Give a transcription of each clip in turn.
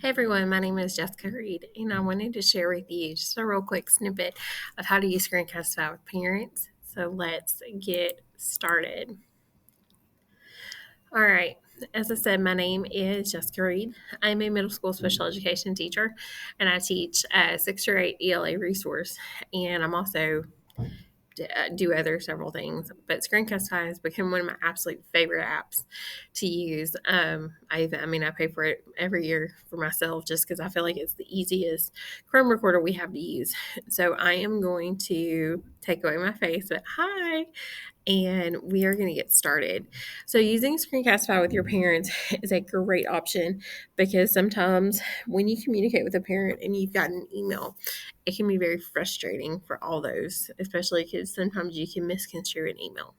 Hey everyone, my name is Jessica Reed, and I wanted to share with you just a real quick snippet of how to use Screencastify with parents. So let's get started. All right, as I said, my name is Jessica Reed. I'm a middle school special education teacher, and I teach 6 through 8 ELA resource, and I'm also do other several things, but Screencastify has become one of my absolute favorite apps to use. I pay for it every year for myself just because I feel like it's the easiest Chrome recorder we have to use. So I am going to take away my face, but hi, and we are going to get started. So, using Screencastify with your parents is a great option because sometimes when you communicate with a parent and you've got an email, it can be very frustrating for all those, especially because sometimes you can misconstrue an email.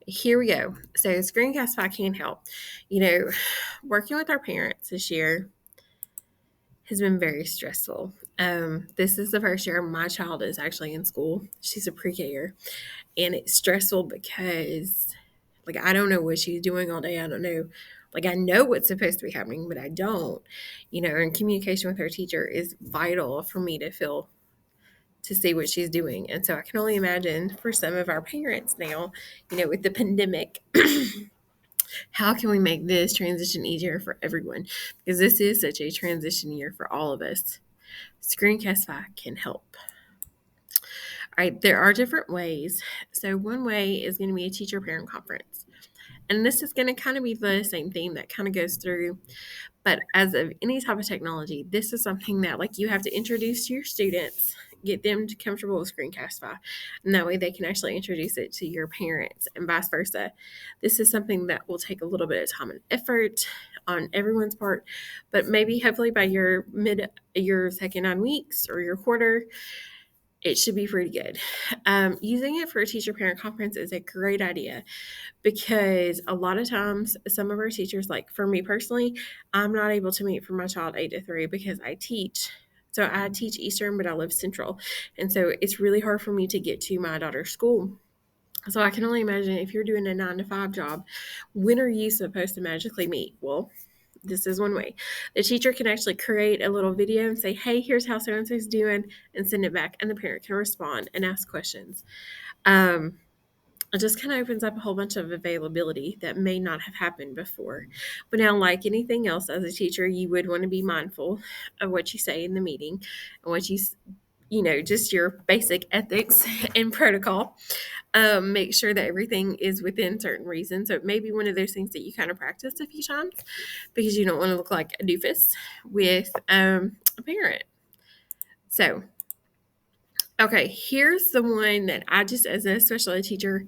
Here we go. So, Screencastify can help. Working with our parents this year has been very stressful. This is the first year my child is actually in school. She's a pre-K, and it's stressful because I don't know what she's doing all day. I don't know. I know what's supposed to be happening, but I don't. And communication with her teacher is vital for me to see what she's doing. And so I can only imagine for some of our parents now, with the pandemic, how can we make this transition easier for everyone? Because this is such a transition year for all of us. Screencastify can help. All right, there are different ways. So one way is going to be a teacher parent conference. And this is going to kind of be the same theme that kind of goes through. But as of any type of technology, this is something that you have to introduce to your students, get them comfortable with Screencastify, and that way they can actually introduce it to your parents and vice versa. This is something that will take a little bit of time and effort on everyone's part, but maybe hopefully by your second 9 weeks or your quarter, it should be pretty good. Using it for a teacher parent conference is a great idea because a lot of times some of our teachers, like for me personally, I'm not able to meet for my child 8 to 3 because I teach. So I teach Eastern, but I live Central. And so it's really hard for me to get to my daughter's school. So I can only imagine if you're doing a 9 to 5 job, when are you supposed to magically meet? Well, this is one way. The teacher can actually create a little video and say, hey, here's how so and so's doing, and send it back, and the parent can respond and ask questions. It just kind of opens up a whole bunch of availability that may not have happened before. But now, like anything else, as a teacher, you would want to be mindful of what you say in the meeting and just your basic ethics and protocol. Make sure that everything is within certain reasons. So it may be one of those things that you kind of practice a few times because you don't want to look like a doofus with a parent. So, okay, here's the one that I just, as a special ed teacher,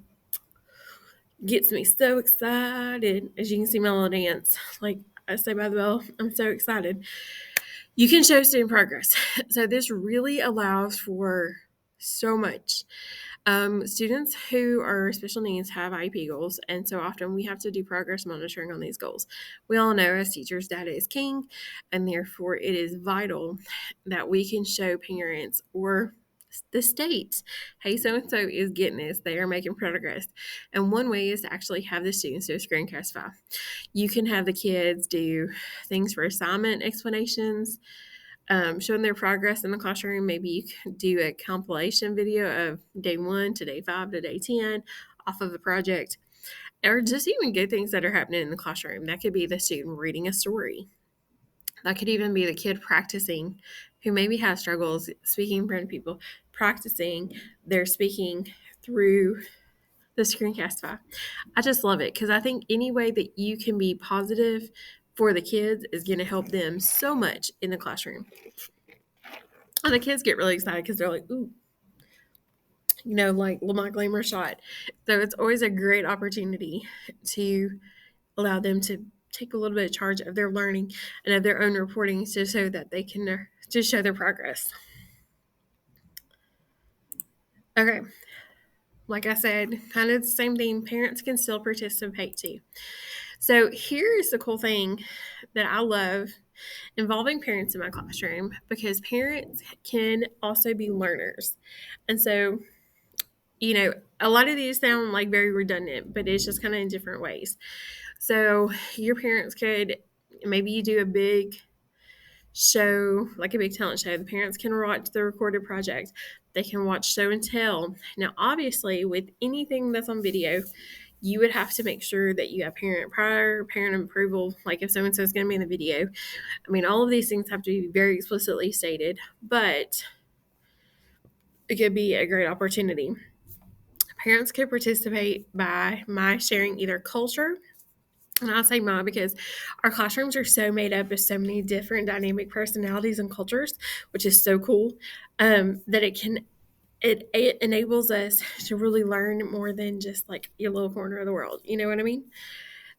gets me so excited. As you can see my little dance, like I say by the bell, I'm so excited. You can show student progress. So this really allows for so much. Students who are special needs have IEP goals, and so often we have to do progress monitoring on these goals. We all know as teachers, data is king, and therefore it is vital that we can show parents or the state, hey, so-and-so is getting this. They are making progress. And one way is to actually have the students do a Screencastify. You can have the kids do things for assignment explanations, showing their progress in the classroom. Maybe you can do a compilation video of day 1 to day 5 to day 10 off of the project, or just even good things that are happening in the classroom. That could be the student reading a story. That could even be the kid practicing who maybe has struggles speaking in front of people, practicing their speaking through the Screencastify. I just love it because I think any way that you can be positive for the kids is going to help them so much in the classroom. And the kids get really excited because they're like, ooh, like Lamont Glamour shot. So it's always a great opportunity to allow them to take a little bit of charge of their learning and of their own reporting to show that they can just show their progress. Okay. Like I said, kind of the same thing. Parents can still participate too. So here's the cool thing that I love involving parents in my classroom, because parents can also be learners. And so, a lot of these sound like very redundant, but it's just kind of in different ways. So your parents could, maybe you do a big show, like a big talent show. The parents can watch the recorded project. They can watch show and tell. Now, obviously, with anything that's on video, you would have to make sure that you have prior parent approval. Like if so and so is going to be in the video, I mean, all of these things have to be very explicitly stated, but it could be a great opportunity. Parents could participate by my sharing either culture, and I'll say my because our classrooms are so made up of so many different dynamic personalities and cultures, which is so cool, that it enables us to really learn more than just like your little corner of the world. You know what I mean?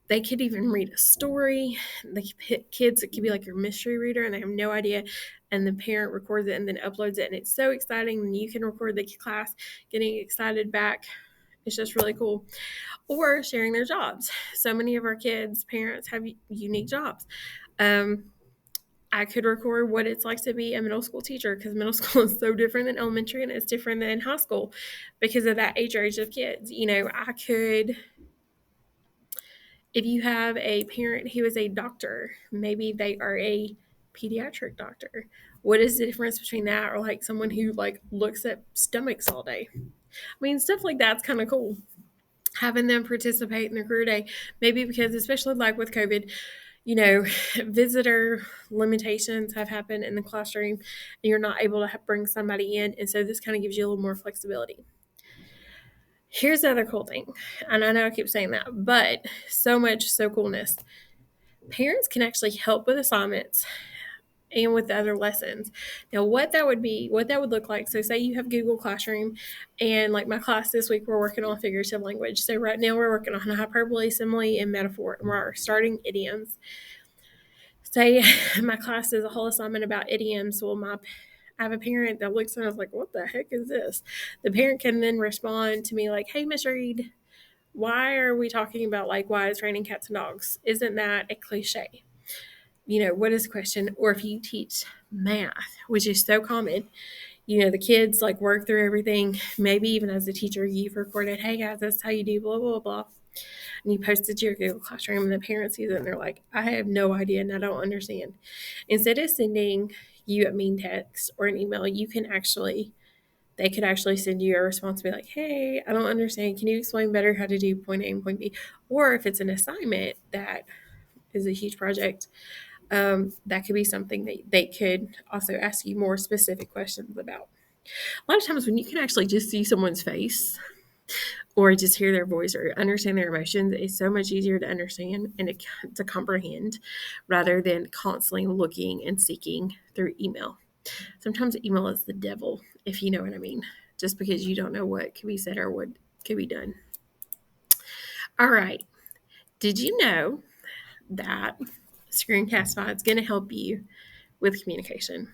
They could even read a story. The kids, it could be like your mystery reader, and they have no idea. And the parent records it and then uploads it, and it's so exciting. And you can record the class getting excited back. It's just really cool. Or sharing their jobs. So many of our kids' parents have unique jobs. I could record what it's like to be a middle school teacher because middle school is so different than elementary and it's different than high school because of that age range of kids. You know, I could, if you have a parent who is a doctor, maybe they are a pediatric doctor. What is the difference between that or like someone who like looks at stomachs all day? I mean, stuff like that's kind of cool. Having them participate in the career day, maybe because especially like with COVID, you know, visitor limitations have happened in the classroom and you're not able to bring somebody in. And so this kind of gives you a little more flexibility. Here's the other cool thing. And I know I keep saying that, but so coolness. Parents can actually help with assignments and with the other lessons. Now, what that would look like. So, say you have Google Classroom, and like my class this week, we're working on figurative language. So, right now, we're working on hyperbole, simile, and metaphor, and we're starting idioms. Say my class is a whole assignment about idioms. Well, I have a parent that looks and I was like, what the heck is this? The parent can then respond to me like, hey, Miss Reed, why are we talking about likewise raining cats and dogs? Isn't that a cliche? You know, what is the question? Or if you teach math, which is so common, you know, the kids like work through everything. Maybe even as a teacher, you've recorded, hey guys, that's how you do blah, blah, blah. And you post it to your Google Classroom and the parent sees it and they're like, I have no idea and I don't understand. Instead of sending you a mean text or an email, they could actually send you a response and be like, hey, I don't understand. Can you explain better how to do point A and point B? Or if it's an assignment that is a huge project, that could be something that they could also ask you more specific questions about. A lot of times when you can actually just see someone's face or just hear their voice or understand their emotions, it's so much easier to understand and to comprehend rather than constantly looking and seeking through email. Sometimes email is the devil, if you know what I mean, just because you don't know what could be said or what could be done. All right. Did you know that Screencastify is going to help you with communication?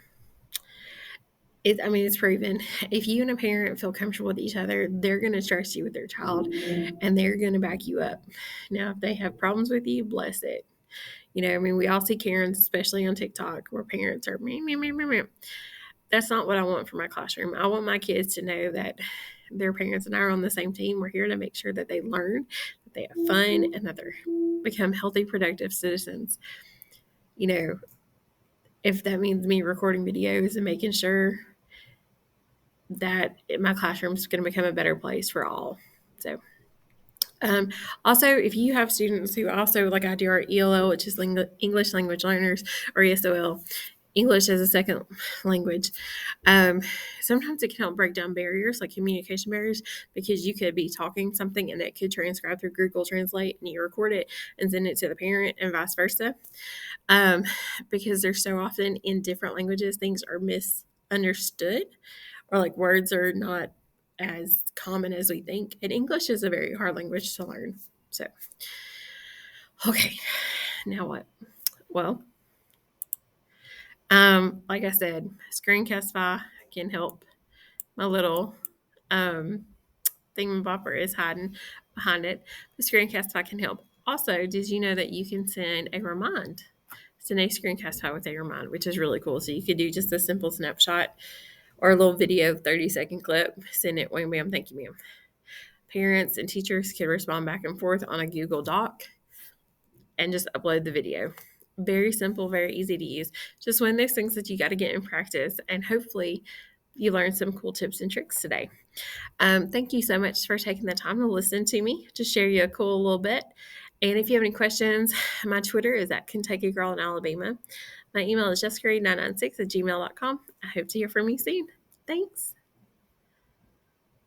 It's proven. If you and a parent feel comfortable with each other, they're going to trust you with their child and they're going to back you up. Now, if they have problems with you, bless it. You know, I mean, we all see Karens, especially on TikTok, where parents are me, me, me, me, me. That's not what I want for my classroom. I want my kids to know that their parents and I are on the same team. We're here to make sure that they learn, that they have fun, and that they become healthy, productive citizens. You know, if that means me recording videos and making sure that my classroom is going to become a better place for all. So, also, if you have students who also, like I do, our ELL, which is English Language Learners, or ESOL, English as a second language, sometimes it can help break down barriers, like communication barriers, because you could be talking something and it could transcribe through Google Translate and you record it and send it to the parent and vice versa. Because there's so often in different languages, things are misunderstood or like words are not as common as we think. And English is a very hard language to learn. So, okay, now what? Well, like I said, Screencastify can help. My little thingamabopper is hiding behind it. The Screencastify can help. Also, did you know that you can send a remind? Send a Screencastify with a remind, which is really cool. So you could do just a simple snapshot or a little video 30-second clip, send it, wham, bam, thank you, ma'am. Parents and teachers can respond back and forth on a Google Doc and just upload the video. Very simple, very easy to use. Just one of those things that you got to get in practice, and hopefully you learned some cool tips and tricks today. Thank you so much for taking the time to listen to me, to share you a cool little bit. And if you have any questions, my Twitter is at Kentucky Girl in Alabama. My email is jessicareed996 at gmail.com. I hope to hear from you soon. Thanks.